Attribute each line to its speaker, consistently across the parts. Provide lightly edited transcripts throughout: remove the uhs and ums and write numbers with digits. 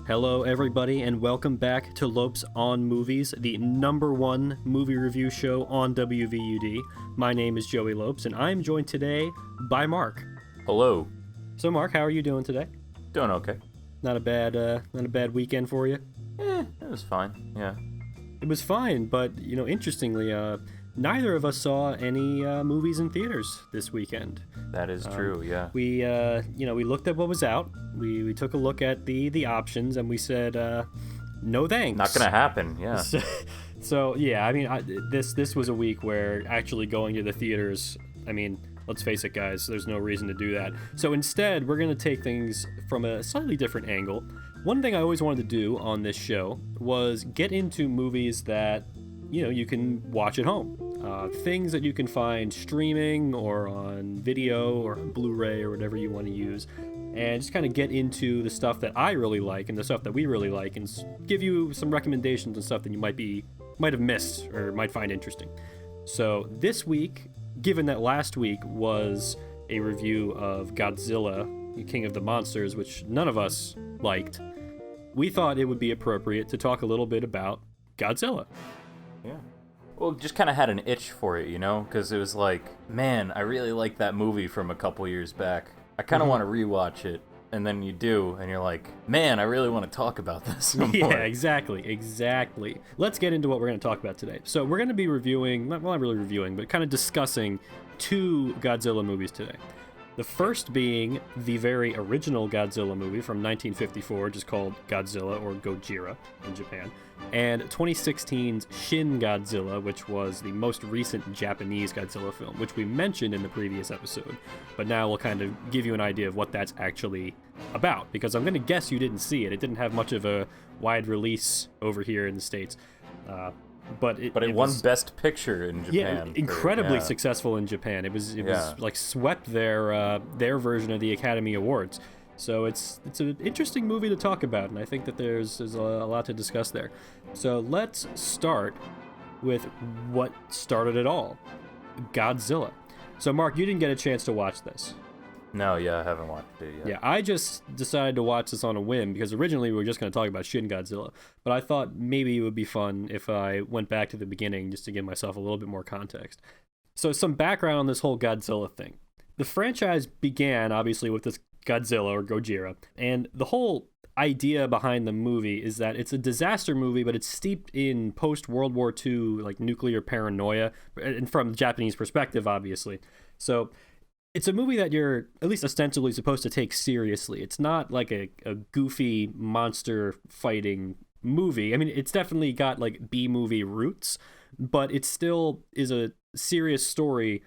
Speaker 1: Hello, everybody, and welcome back to Lopes on Movies, the #1 movie review show on WVUD. My name is Joey Lopes, and I'm joined today by Mark.
Speaker 2: Hello.
Speaker 1: So, Mark, how are you doing today?
Speaker 2: Doing okay.
Speaker 1: Not a bad weekend for you?
Speaker 2: It was fine. Yeah.
Speaker 1: It was fine, but interestingly, neither of us saw any movies in theaters this weekend.
Speaker 2: That is true. Yeah.
Speaker 1: We looked at what was out. We took a look at the options, and we said, no thanks.
Speaker 2: Not gonna happen. Yeah.
Speaker 1: So yeah, I mean, this was a week where actually going to the theaters, I mean, let's face it, guys, there's no reason to do that. So instead, we're going to take things from a slightly different angle. One thing I always wanted to do on this show was get into movies that, you can watch at home. Things that you can find streaming or on video or on Blu-ray or whatever you want to use. And just kind of get into the stuff that I really like and the stuff that we really like and give you some recommendations and stuff that you might have missed or might find interesting. So this week, given that last week was a review of Godzilla, King of the Monsters, which none of us liked, we thought it would be appropriate to talk a little bit about Godzilla.
Speaker 2: Yeah. Well, just kind of had an itch for it, because it was like, man, I really like that movie from a couple years back. I kind of want to rewatch it. And then you do, and you're like, man, I really want to talk about this some more.
Speaker 1: Yeah, exactly. Let's get into what we're going to talk about today. So we're going to be reviewing, not really reviewing, but kind of discussing 2 Godzilla movies today. The first being the very original Godzilla movie from 1954, just called Godzilla or Gojira in Japan, and 2016's Shin Godzilla, which was the most recent Japanese Godzilla film, which we mentioned in the previous episode. But now we'll kind of give you an idea of what that's actually about, because I'm going to guess you didn't see it. It didn't have much of a wide release over here in the States. But it
Speaker 2: won
Speaker 1: was,
Speaker 2: Best Picture in Japan.
Speaker 1: Yeah, incredibly successful in Japan. It was like swept their version of the Academy Awards. So it's an interesting movie to talk about, and I think that there's a lot to discuss there. So let's start with what started it all, Godzilla. So Mark, you didn't get a chance to watch this.
Speaker 2: No, I haven't watched it yet.
Speaker 1: Yeah, I just decided to watch this on a whim because originally we were just going to talk about Shin Godzilla, but I thought maybe it would be fun if I went back to the beginning just to give myself a little bit more context. So some background on this whole Godzilla thing. The franchise began, obviously, with this Godzilla or Gojira, and the whole idea behind the movie is that it's a disaster movie, but it's steeped in post-World War II, like nuclear paranoia, and from the Japanese perspective, obviously. So it's a movie that you're at least ostensibly supposed to take seriously. It's not like a goofy monster fighting movie. I mean, it's definitely got like B-movie roots, but it still is a serious story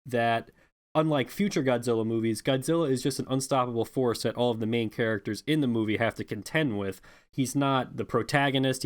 Speaker 1: that, unlike future Godzilla movies, Godzilla is just an unstoppable force that all of the main characters in the movie have to contend with. He's not the protagonist.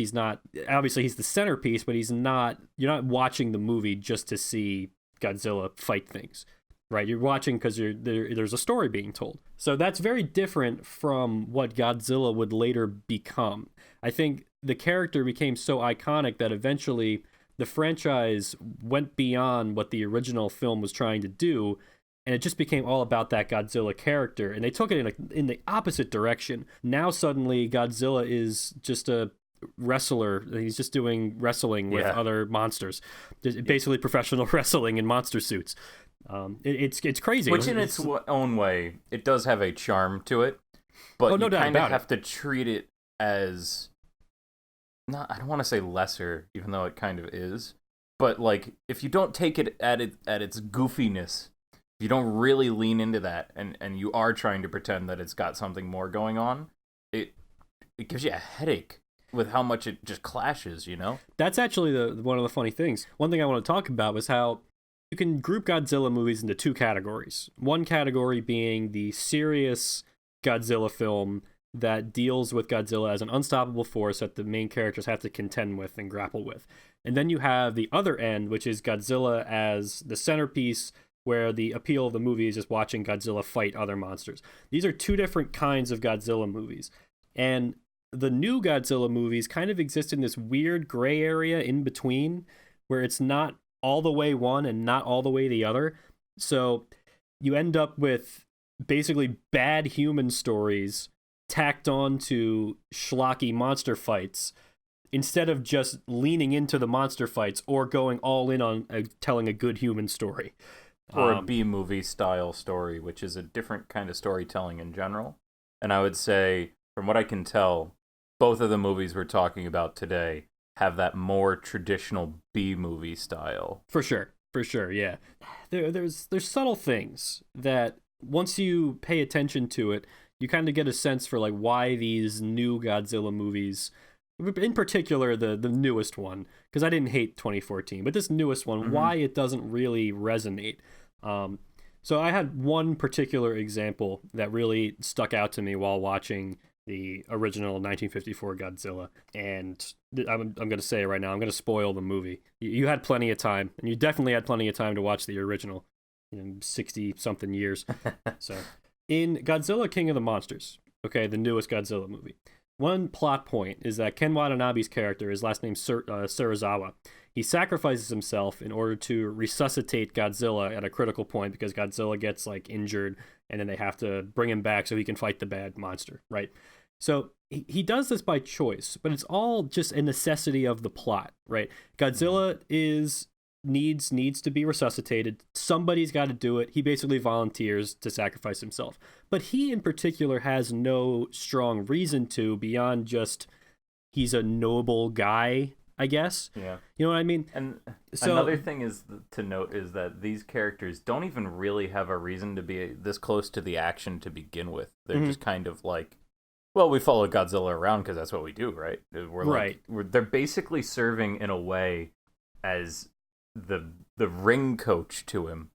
Speaker 1: Obviously he's the centerpiece, but you're not watching the movie just to see Godzilla fight things. Right, you're watching because there's a story being told. So that's very different from what Godzilla would later become. I think the character became so iconic that eventually the franchise went beyond what the original film was trying to do, and it just became all about that Godzilla character. And they took it in the opposite direction. Now suddenly Godzilla is just a wrestler. He's just doing wrestling with other monsters, basically professional wrestling in monster suits. It's crazy.
Speaker 2: Which in its own way, it does have a charm to it, but you kind of have to treat it as, I don't want to say lesser, even though it kind of is, but like if you don't take it at its goofiness, if you don't really lean into that, and you are trying to pretend that it's got something more going on, it gives you a headache with how much it just clashes, That's actually
Speaker 1: one of the funny things. One thing I want to talk about was how you can group Godzilla movies into 2 categories. One category being the serious Godzilla film that deals with Godzilla as an unstoppable force that the main characters have to contend with and grapple with. And then you have the other end, which is Godzilla as the centerpiece, where the appeal of the movie is just watching Godzilla fight other monsters. These are 2 different kinds of Godzilla movies. And the new Godzilla movies kind of exist in this weird gray area in between, where it's not all the way one and not all the way the other. So you end up with basically bad human stories tacked on to schlocky monster fights instead of just leaning into the monster fights or going all in on telling a good human story.
Speaker 2: Or a B-movie style story, which is a different kind of storytelling in general. And I would say, from what I can tell, both of the movies we're talking about today have that more traditional B-movie style.
Speaker 1: For sure, yeah. There's subtle things that once you pay attention to it, you kind of get a sense for like why these new Godzilla movies, in particular the newest one, because I didn't hate 2014, but this newest one, why it doesn't really resonate. So I had one particular example that really stuck out to me while watching the original 1954 Godzilla, and I'm going to say it right now, I'm going to spoil the movie. You had plenty of time, and you definitely had plenty of time to watch the original, 60-something years. So, in Godzilla King of the Monsters, okay, the newest Godzilla movie, one plot point is that Ken Watanabe's character, his last name Serizawa, he sacrifices himself in order to resuscitate Godzilla at a critical point because Godzilla gets like injured and then they have to bring him back so he can fight the bad monster, right? So he does this by choice, but it's all just a necessity of the plot, right? Godzilla needs to be resuscitated. Somebody's got to do it. He basically volunteers to sacrifice himself. But he in particular has no strong reason to beyond just he's a noble guy, I guess.
Speaker 2: Yeah.
Speaker 1: You know what I mean?
Speaker 2: And so, another thing is to note is that these characters don't even really have a reason to be this close to the action to begin with. They're just kind of like, well, we follow Godzilla around because that's what we do, right? They're basically serving in a way as the ring coach to him,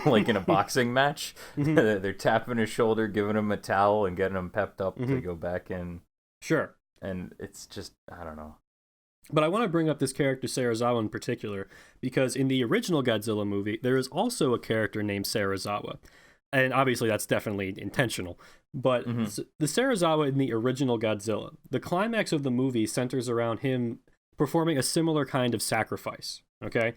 Speaker 2: like in a boxing match. They're tapping his shoulder, giving him a towel, and getting him pepped up to go back in.
Speaker 1: Sure.
Speaker 2: And it's just, I don't know.
Speaker 1: But I want to bring up this character Serizawa in particular because in the original Godzilla movie, there is also a character named Serizawa. And obviously that's definitely intentional. But the Serizawa in the original Godzilla, the climax of the movie centers around him performing a similar kind of sacrifice, okay?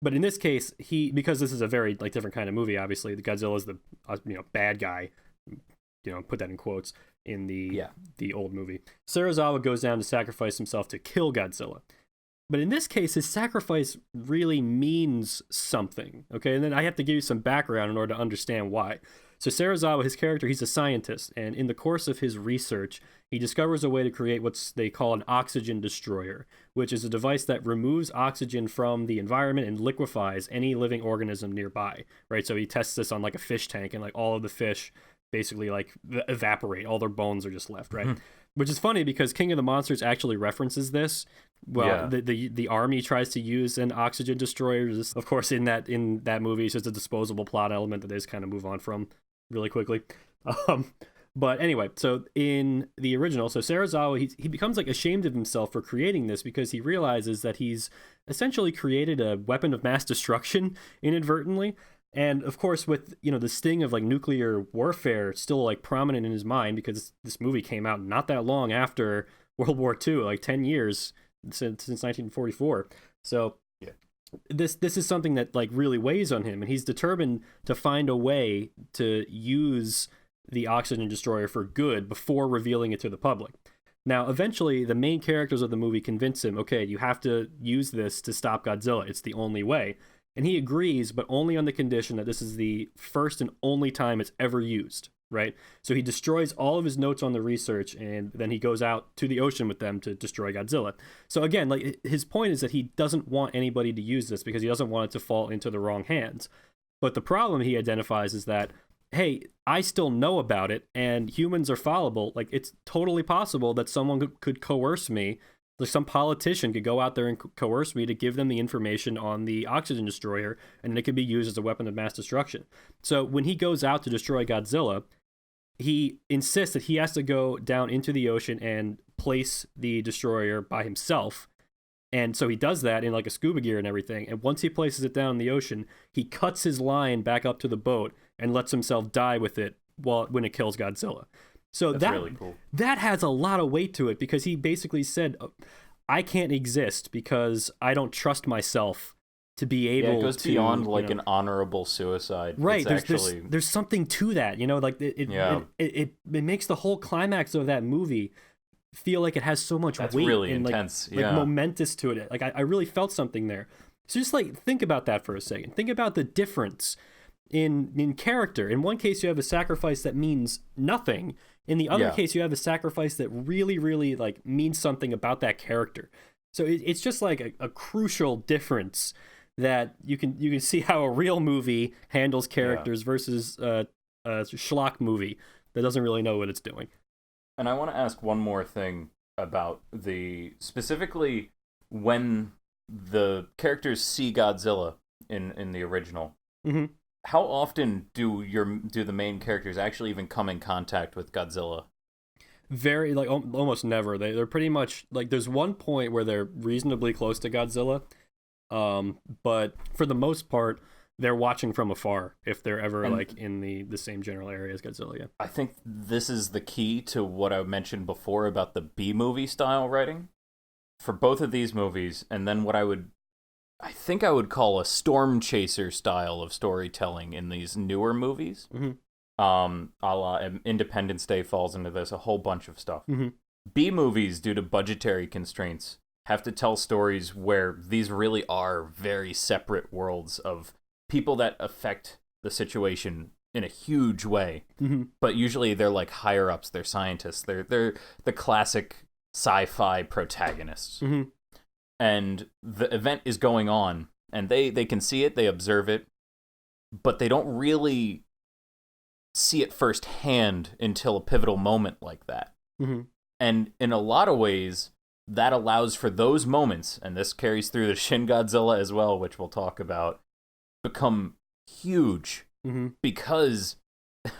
Speaker 1: But in this case, because this is a very like different kind of movie, obviously, the Godzilla is the bad guy, put that in quotes, in the old movie. Serizawa goes down to sacrifice himself to kill Godzilla. But in this case, his sacrifice really means something, okay? And then I have to give you some background in order to understand why. So Serizawa, his character, he's a scientist, and in the course of his research, he discovers a way to create what they call an oxygen destroyer, which is a device that removes oxygen from the environment and liquefies any living organism nearby, right? So he tests this on like a fish tank, and like all of the fish basically like evaporate. All their bones are just left, right? Which is funny because King of the Monsters actually references this. Well, the army tries to use an oxygen destroyer. Of course, in that movie, it's just a disposable plot element that they just kind of move on from really quickly. But anyway, so in the original, so Serizawa, he becomes like ashamed of himself for creating this because he realizes that he's essentially created a weapon of mass destruction inadvertently. And of course, with the sting of like nuclear warfare still like prominent in his mind, because this movie came out not that long after World War II, like 10 years since 1944. So this is something that like really weighs on him, and he's determined to find a way to use the oxygen destroyer for good before revealing it to the public. Now, eventually, the main characters of the movie convince him, okay, you have to use this to stop Godzilla. It's the only way. And he agrees, but only on the condition that this is the first and only time it's ever used, right? So he destroys all of his notes on the research, and then he goes out to the ocean with them to destroy Godzilla. So again, like his point is that he doesn't want anybody to use this because he doesn't want it to fall into the wrong hands. But the problem he identifies is that, hey, I still know about it, and humans are fallible. Like, it's totally possible that someone could coerce me. Like, some politician could go out there and coerce me to give them the information on the oxygen destroyer, and it could be used as a weapon of mass destruction. So when he goes out to destroy Godzilla, he insists that he has to go down into the ocean and place the destroyer by himself. And so he does that in like a scuba gear and everything. And once he places it down in the ocean, he cuts his line back up to the boat and lets himself die with it when it kills Godzilla. So that's really cool. That has a lot of weight to it because he basically said, I can't exist because I don't trust myself to be able
Speaker 2: it goes
Speaker 1: to,
Speaker 2: beyond like an honorable suicide.
Speaker 1: Right. There's something to that, like it makes the whole climax of that movie feel like it has so much weight
Speaker 2: really
Speaker 1: and
Speaker 2: intense.
Speaker 1: like momentous to it. Like I really felt something there. So just like think about that for a second. Think about the difference in character. In one case you have a sacrifice that means nothing. In the other case you have a sacrifice that really, really like means something about that character. So it's just like a crucial difference that you can see how a real movie handles characters versus a schlock movie that doesn't really know what it's doing.
Speaker 2: And I want to ask one more thing about specifically when the characters see Godzilla in the original.
Speaker 1: Mm-hmm.
Speaker 2: How often do the main characters actually even come in contact with Godzilla?
Speaker 1: Very, like, almost never. They're pretty much, like, there's one point where they're reasonably close to Godzilla, but for the most part, they're watching from afar if they're ever, like, in the same general area as Godzilla, yeah.
Speaker 2: I think this is the key to what I mentioned before about the B-movie style writing for both of these movies, and then what I think I would call a storm chaser style of storytelling in these newer movies.
Speaker 1: Mm-hmm.
Speaker 2: A la Independence Day falls into this, a whole bunch of stuff.
Speaker 1: Mm-hmm.
Speaker 2: B movies, due to budgetary constraints, have to tell stories where these really are very separate worlds of people that affect the situation in a huge way.
Speaker 1: Mm-hmm.
Speaker 2: But usually they're like higher ups, they're scientists, they're the classic sci-fi protagonists.
Speaker 1: Mm-hmm.
Speaker 2: And the event is going on, and they can see it, they observe it, but they don't really see it firsthand until a pivotal moment like that.
Speaker 1: Mm-hmm.
Speaker 2: And in a lot of ways, that allows for those moments, and this carries through to Shin Godzilla as well, which we'll talk about, become huge.
Speaker 1: Mm-hmm.
Speaker 2: Because,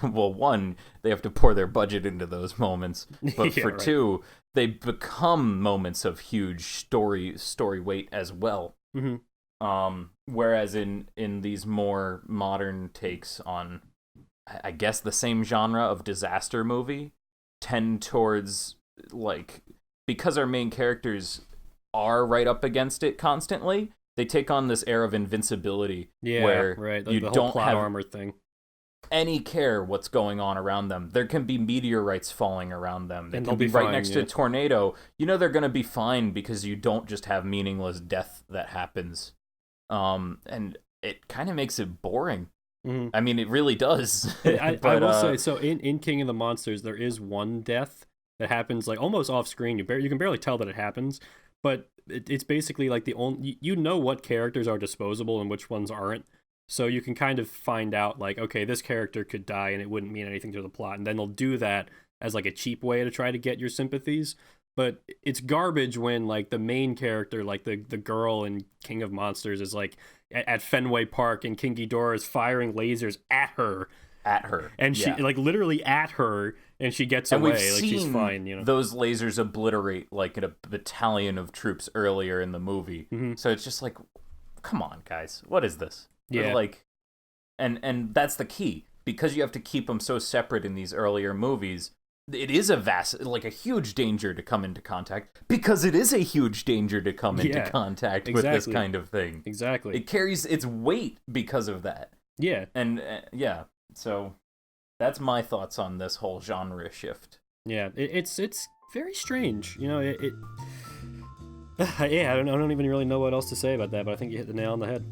Speaker 2: well, one, they have to pour their budget into those moments, but for two, they become moments of huge story weight as well.
Speaker 1: Mm-hmm.
Speaker 2: Whereas in these more modern takes on, I guess, the same genre of disaster movie, tend towards, like, because our main characters are right up against it constantly, they take on this air of invincibility, where
Speaker 1: you the don't plot have armor thing.
Speaker 2: Any care what's going on around them. There can be meteorites falling around them. They can be right next to a tornado. You know they're going to be fine because you don't just have meaningless death that happens. And it kind of makes it boring.
Speaker 1: Mm-hmm.
Speaker 2: I mean, it really does.
Speaker 1: I will say, so in King of the Monsters, there is one death that happens like almost off screen. You can barely tell that it happens, but it's basically like the only, what characters are disposable and which ones aren't. So you can kind of find out like, okay, this character could die and it wouldn't mean anything to the plot. And then they'll do that as like a cheap way to try to get your sympathies. But it's garbage when like the main character, like the girl in King of Monsters, is like at Fenway Park and King Ghidorah is firing lasers at her. And she like literally at her, and she gets away. Like she's fine, you know.
Speaker 2: Those lasers obliterate like a battalion of troops earlier in the movie.
Speaker 1: Mm-hmm.
Speaker 2: So it's just like, come on, guys, what is this?
Speaker 1: Yeah.
Speaker 2: Like, and that's the key, because you have to keep them so separate in these earlier movies. It is a huge danger to come into contact, because it is a huge danger to come into contact with this kind of thing.
Speaker 1: Exactly.
Speaker 2: It carries its weight because of that.
Speaker 1: Yeah.
Speaker 2: And so that's my thoughts on this whole genre shift.
Speaker 1: Yeah, it's very strange. You know, I don't even really know what else to say about that, but I think you hit the nail on the head.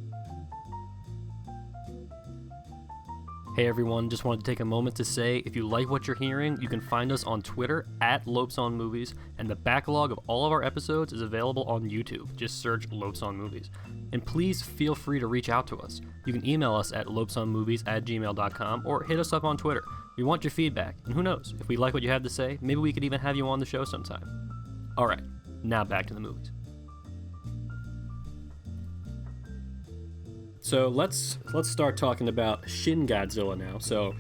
Speaker 1: Hey everyone, just wanted to take a moment to say, if you like what you're hearing, you can find us on Twitter at Lopes on Movies, and the backlog of all of our episodes is available on YouTube. Just search Lopes on Movies. And please feel free to reach out to us. You can email us at lopesonmovies@gmail.com or hit us up on Twitter. We want your feedback, and who knows, if we like what you have to say, maybe we could even have you on the show sometime. Alright, now back to the movies. So let's start talking about Shin Godzilla now. So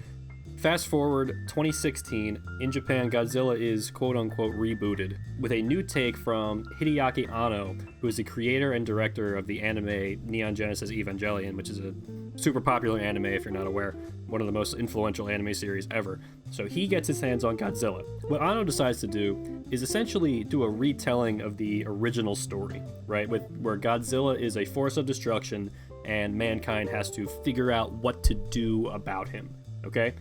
Speaker 1: Fast forward 2016, in Japan, Godzilla is quote-unquote rebooted with a new take from Hideaki Anno, who is the creator and director of the anime Neon Genesis Evangelion, which is a super popular anime if you're not aware, one of the most influential anime series ever. So he gets his hands on Godzilla. What Anno decides to do is essentially do a retelling of the original story, right? Where Godzilla is a force of destruction and mankind has to figure out what to do about him, okay?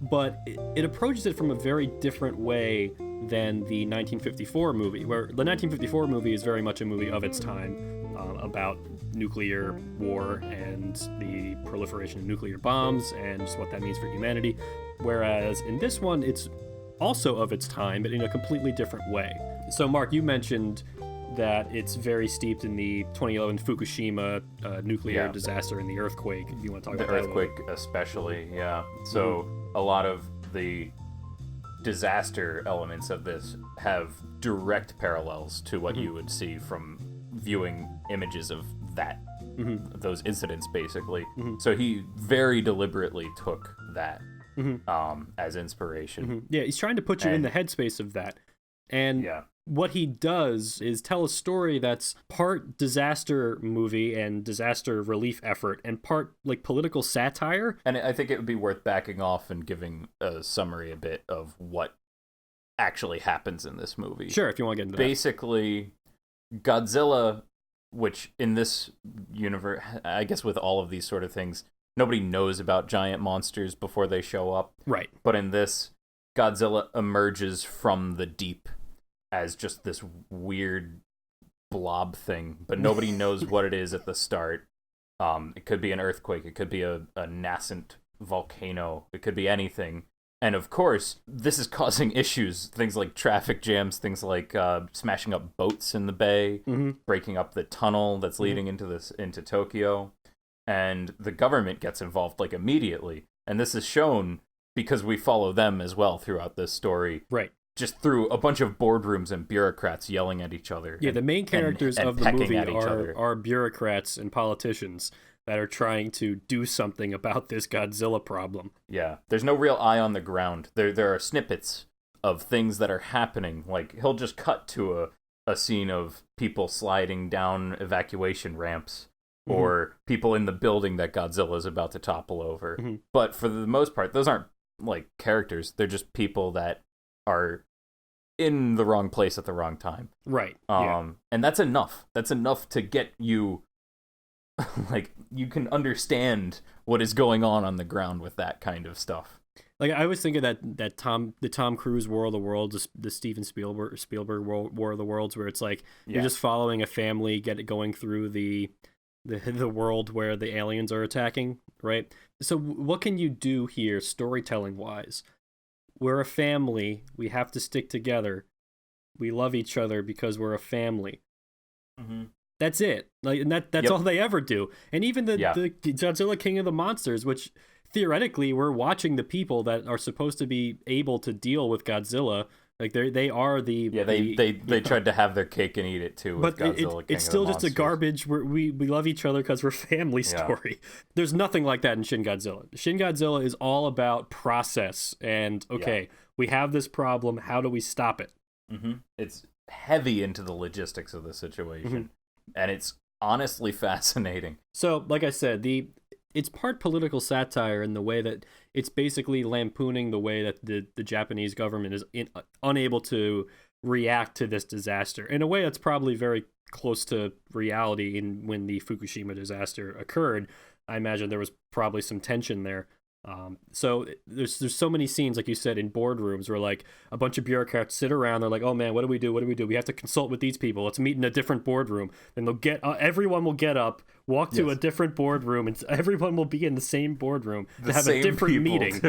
Speaker 1: But it approaches it from a very different way than the 1954 movie, where the 1954 movie is very much a movie of its time, about nuclear war and the proliferation of nuclear bombs and just what that means for humanity. Whereas in this one, it's also of its time, but in a completely different way. So, Mark, you mentioned that it's very steeped in the 2011 Fukushima nuclear disaster and the earthquake. If you want to talk about
Speaker 2: the earthquake, especially, yeah. So a lot of the disaster elements of this have direct parallels to what you would see from viewing images of that, those incidents, basically. So he very deliberately took that as inspiration.
Speaker 1: Yeah, he's trying to put you in the headspace of that. And what he does is tell a story that's part disaster movie and disaster relief effort and part like political satire.
Speaker 2: And I think it would be worth backing off and giving a summary a bit of what actually happens in this movie.
Speaker 1: Sure, if you want to get into
Speaker 2: Basically, Godzilla, which in this universe, I guess with all of these sort of things, nobody knows about giant monsters before they show up.
Speaker 1: Right.
Speaker 2: But in this, Godzilla emerges from the deep as just this weird blob thing, but nobody knows what it is at the start. It could be an earthquake, it could be a nascent volcano, it could be anything. And of course, this is causing issues, things like traffic jams, things like smashing up boats in the bay, breaking up the tunnel that's leading into Tokyo. And the government gets involved like immediately. And this is shown because we follow them as well throughout this story.
Speaker 1: Right.
Speaker 2: Just through a bunch of boardrooms and bureaucrats yelling at each other.
Speaker 1: Yeah, the main characters of the movie are bureaucrats and politicians that are trying to do something about this Godzilla problem.
Speaker 2: Yeah, there's no real eye on the ground. There are snippets of things that are happening. Like, he'll just cut to a scene of people sliding down evacuation ramps or people in the building that Godzilla is about to topple over. But for the most part, those aren't, like, characters. They're just people that are in the wrong place at the wrong time.
Speaker 1: Right.
Speaker 2: And that's enough. That's enough to get you, like, you can understand what is going on the ground with that kind of stuff.
Speaker 1: Like, I was thinking that the Tom Cruise War of the Worlds, the Steven Spielberg War of the Worlds, where it's like you're just following a family going through the world where the aliens are attacking, right? So what can you do here storytelling wise? We're a family. We have to stick together. We love each other because we're a family. That's it. Like, and that's all they ever do. And even the Godzilla King of the Monsters, which theoretically we're watching the people that are supposed to be able to deal with Godzilla. Like they are the
Speaker 2: they tried to have their cake and eat it too. With
Speaker 1: but
Speaker 2: Godzilla
Speaker 1: it's still just a garbage. We love each other because we're family story. There's nothing like that in Shin Godzilla. Shin Godzilla is all about process and we have this problem. How do we stop it?
Speaker 2: It's heavy into the logistics of the situation, and it's honestly fascinating.
Speaker 1: So, like I said, it's part political satire in the way that it's basically lampooning the way that the Japanese government is unable to react to this disaster in a way that's probably very close to reality. When the Fukushima disaster occurred, I imagine there was probably some tension there. So there's so many scenes, like you said, in boardrooms where like a bunch of bureaucrats sit around. They're like, "Oh man, what do we do? What do we do? We have to consult with these people. Let's meet in a different boardroom." Then they'll everyone will get up, walk to a different boardroom, and everyone will be in the same boardroom to have a different meeting.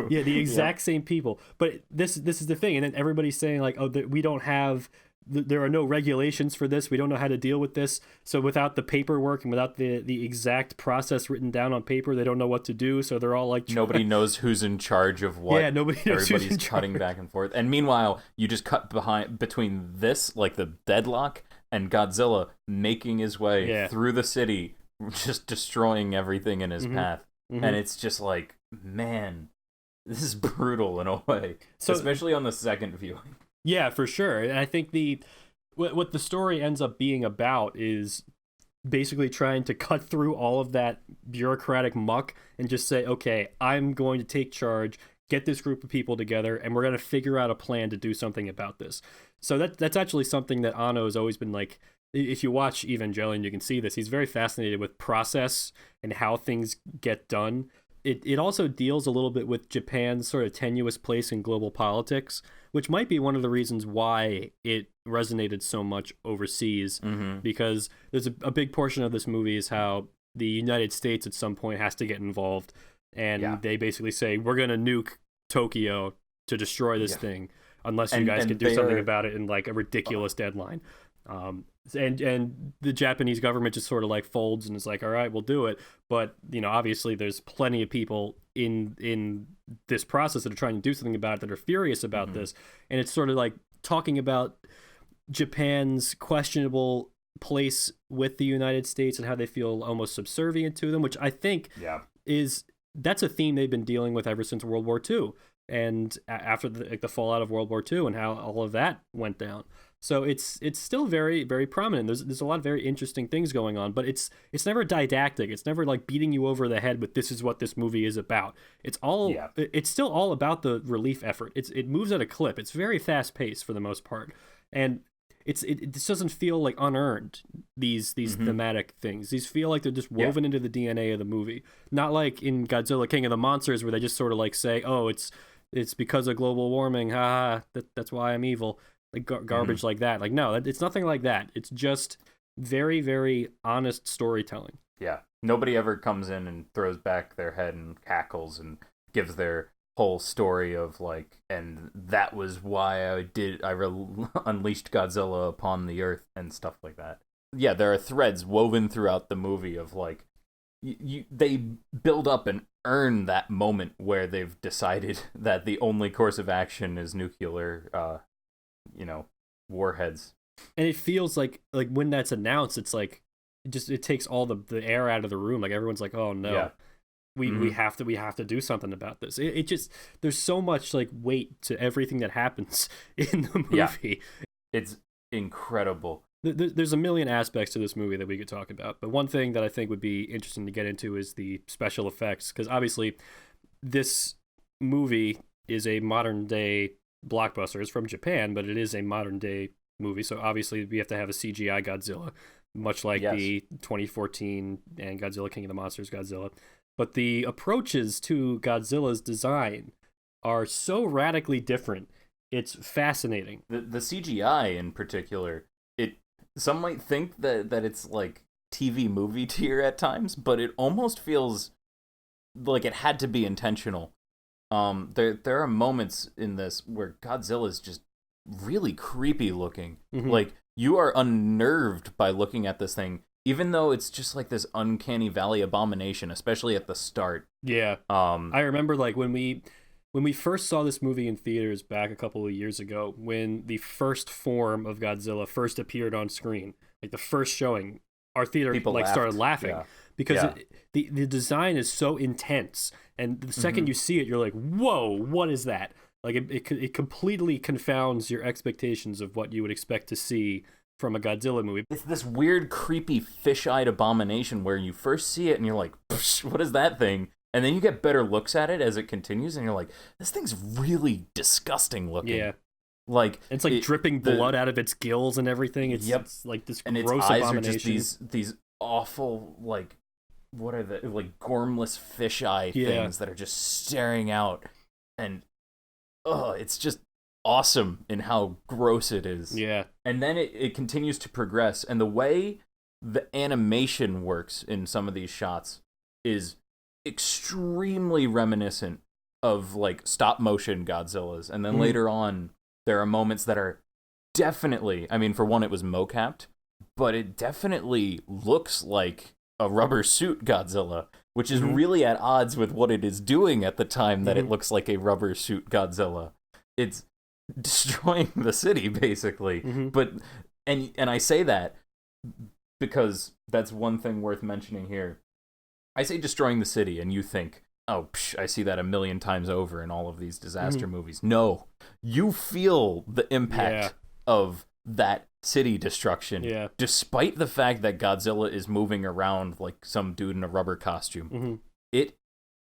Speaker 1: Yeah, the exact same people. But this is the thing, and then everybody's saying like, "Oh, we don't have." There are no regulations for this. We don't know how to deal with this. So without the paperwork and without the exact process written down on paper, they don't know what to do. So they're all like...
Speaker 2: Nobody knows who's in charge of what.
Speaker 1: Yeah, nobody knows
Speaker 2: Everybody's cutting back and forth. And meanwhile, you just cut between this, like the deadlock, and Godzilla making his way through the city, just destroying everything in his path. And it's just like, man, this is brutal in a way, so, especially on the second viewing.
Speaker 1: Yeah, for sure. And I think what the story ends up being about is basically trying to cut through all of that bureaucratic muck and just say, okay, I'm going to take charge, get this group of people together, and we're going to figure out a plan to do something about this. So that's actually something that Anno has always been like. If you watch Evangelion, you can see this. He's very fascinated with process and how things get done. It also deals a little bit with Japan's sort of tenuous place in global politics, which might be one of the reasons why it resonated so much overseas, because there's a big portion of this movie is how the United States at some point has to get involved, and they basically say, we're going to nuke Tokyo to destroy this thing, unless you guys can do something about it in like a ridiculous deadline. And the Japanese government just sort of like folds and is like, all right, we'll do it. But, you know, obviously there's plenty of people in this process that are trying to do something about it, that are furious about this. And it's sort of like talking about Japan's questionable place with the United States and how they feel almost subservient to them, which I think that's a theme they've been dealing with ever since World War II. And after the fallout of World War II and how all of that went down. So it's still very, very prominent. There's a lot of very interesting things going on, but it's never didactic. It's never like beating you over the head with this is what this movie is about. It's still all about the relief effort. It moves at a clip. It's very fast paced for the most part, and it just doesn't feel like unearned. These thematic things. These feel like they're just woven into the DNA of the movie. Not like in Godzilla King of the Monsters where they just sort of like say, oh, it's because of global warming. That's why I'm evil. Like garbage like that. Like, no, it's nothing like that. It's just very, very honest storytelling.
Speaker 2: Yeah. Nobody ever comes in and throws back their head and cackles and gives their whole story of like, and that was why I unleashed Godzilla upon the earth and stuff like that. Yeah, there are threads woven throughout the movie of like, they build up and earn that moment where they've decided that the only course of action is nuclear warheads.
Speaker 1: And it feels like when that's announced, it's like it takes all the air out of the room. Like everyone's like, oh no, we have to do something about this. It just, there's so much like weight to everything that happens in the movie.
Speaker 2: It's incredible.
Speaker 1: There's a million aspects to this movie that we could talk about, but one thing that I think would be interesting to get into is the special effects, because obviously this movie is a modern day blockbuster. It's from Japan, but it is a modern day movie, so obviously we have to have a CGI Godzilla, much like the 2014 and Godzilla King of the Monsters Godzilla. But the approaches to Godzilla's design are so radically different. It's fascinating.
Speaker 2: The CGI in particular, some might think that it's like TV movie tier at times, but it almost feels like it had to be intentional. There are moments in this where Godzilla is just really creepy looking. Like, you are unnerved by looking at this thing, even though it's just like this uncanny valley abomination, especially at the start.
Speaker 1: Yeah. I remember like when we first saw this movie in theaters back a couple of years ago, when the first form of Godzilla first appeared on screen, like the first showing, our theater started laughing because the design is so intense, and the second you see it, you're like, whoa, what is that? Like it completely confounds your expectations of what you would expect to see from a Godzilla movie.
Speaker 2: It's this weird, creepy, fish-eyed abomination where you first see it and you're like, what is that thing? And then you get better looks at it as it continues, and you're like, this thing's really disgusting looking.
Speaker 1: Yeah.
Speaker 2: Like,
Speaker 1: it's like dripping blood out of its gills and everything. It's like this
Speaker 2: and
Speaker 1: gross
Speaker 2: its eyes
Speaker 1: abomination.
Speaker 2: Are just these awful, like, what are the, like, gormless fisheye things that are just staring out. And, it's just awesome in how gross it is.
Speaker 1: Yeah.
Speaker 2: And then it continues to progress, and the way the animation works in some of these shots is extremely reminiscent of like stop motion Godzillas. And then later on, there are moments that are definitely, I mean, for one, it was mocapped, but it definitely looks like a rubber suit Godzilla, which is really at odds with what it is doing at the time that it looks like a rubber suit Godzilla. It's destroying the city basically. But and I say that because that's one thing worth mentioning here. I say destroying the city, and you think, oh, I see that a million times over in all of these disaster movies. No, you feel the impact of that city destruction, despite the fact that Godzilla is moving around like some dude in a rubber costume. It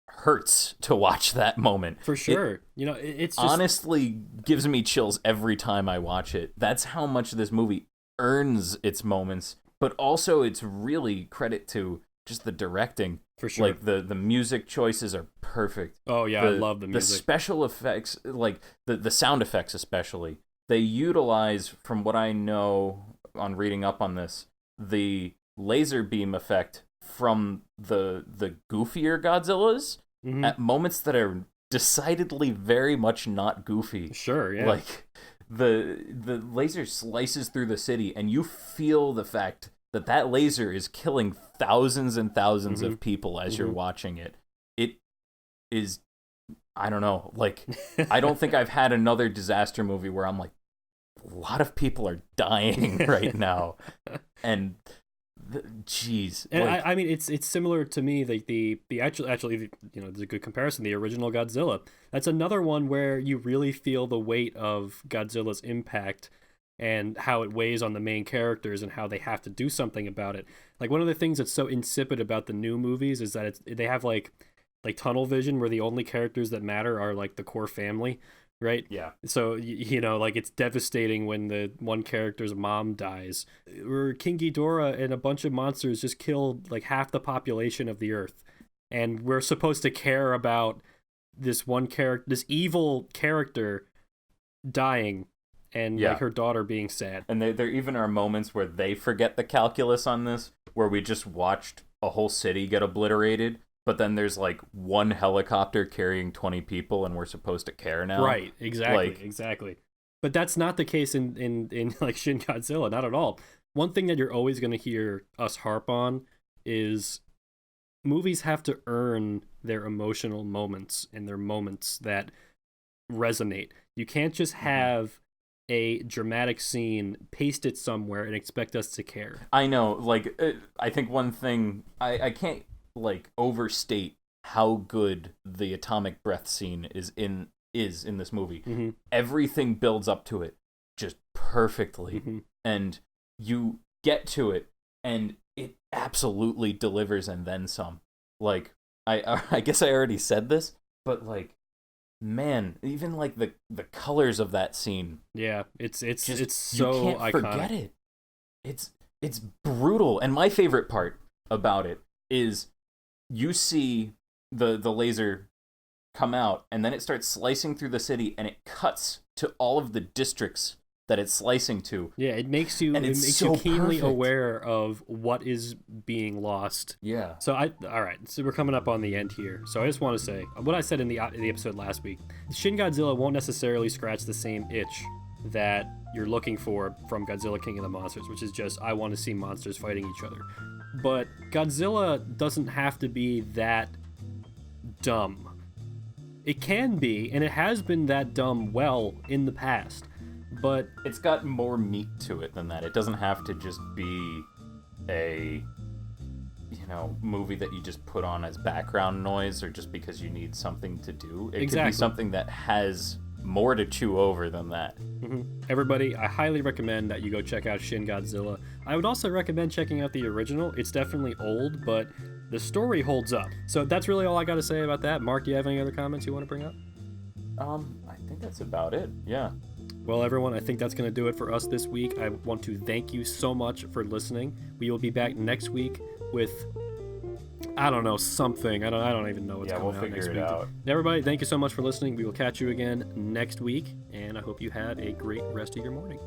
Speaker 2: hurts to watch that moment.
Speaker 1: For sure. It's just...
Speaker 2: honestly gives me chills every time I watch it. That's how much this movie earns its moments, but also it's really credit to just the directing.
Speaker 1: For sure.
Speaker 2: Like the music choices are perfect.
Speaker 1: Oh yeah, I love the music.
Speaker 2: The special effects, like the sound effects especially, they utilize, from what I know on reading up on this, the laser beam effect from the goofier Godzillas at moments that are decidedly very much not goofy.
Speaker 1: Sure, yeah.
Speaker 2: Like the laser slices through the city, and you feel the fact that laser is killing thousands and thousands of people as you're watching it. It is, I don't know, like, I don't think I've had another disaster movie where I'm like, a lot of people are dying right now. And jeez.
Speaker 1: And like, I mean, it's similar to me, like the actually, there's a good comparison, the original Godzilla. That's another one where you really feel the weight of Godzilla's impact and how it weighs on the main characters and how they have to do something about it. Like, one of the things that's so insipid about the new movies is that they have like tunnel vision, where the only characters that matter are like the core family, right?
Speaker 2: Yeah.
Speaker 1: So, like, it's devastating when the one character's mom dies. Or King Ghidorah and a bunch of monsters just killed like half the population of the Earth. And we're supposed to care about this one character, this evil character dying, and like her daughter being sad.
Speaker 2: And there even are moments where they forget the calculus on this, where we just watched a whole city get obliterated, but then there's like one helicopter carrying 20 people and we're supposed to care now.
Speaker 1: Right, exactly. But that's not the case in like Shin Godzilla, not at all. One thing that you're always going to hear us harp on is movies have to earn their emotional moments and their moments that resonate. You can't just have a dramatic scene, paste it somewhere, and expect us to care.
Speaker 2: I know, like, I think one thing, I can't, like, overstate how good the atomic breath scene is in this movie. Everything builds up to it just perfectly, and you get to it, and it absolutely delivers and then some. Like, I guess I already said this, but, like, man, even like the colors of that scene.
Speaker 1: Yeah, it's so
Speaker 2: you can't
Speaker 1: iconic.
Speaker 2: Forget it. It's brutal. And my favorite part about it is you see the laser come out, and then it starts slicing through the city, and it cuts to all of the districts that it's slicing to.
Speaker 1: Yeah, it makes you keenly aware of what is being lost.
Speaker 2: Yeah.
Speaker 1: So all right, so we're coming up on the end here. So I just want to say what I said in the episode last week. Shin Godzilla won't necessarily scratch the same itch that you're looking for from Godzilla King of the Monsters, which is just, I want to see monsters fighting each other. But Godzilla doesn't have to be that dumb. It can be, and it has been that dumb well in the past. But
Speaker 2: it's got more meat to it than that. It doesn't have to just be a, movie that you just put on as background noise or just because you need something to do. It could be something that has more to chew over than that.
Speaker 1: Everybody, I highly recommend that you go check out Shin Godzilla. I would also recommend checking out the original. It's definitely old, but the story holds up. So that's really all I got to say about that. Mark, do you have any other comments you want to bring up?
Speaker 2: I think that's about it. Yeah.
Speaker 1: Well, everyone, I think that's going to do it for us this week. I want to thank you so much for listening. We will be back next week with, I don't know, something. I don't even know what's coming out next week. Yeah, we'll figure it out. Everybody, thank you so much for listening. We will catch you again next week, and I hope you have a great rest of your morning.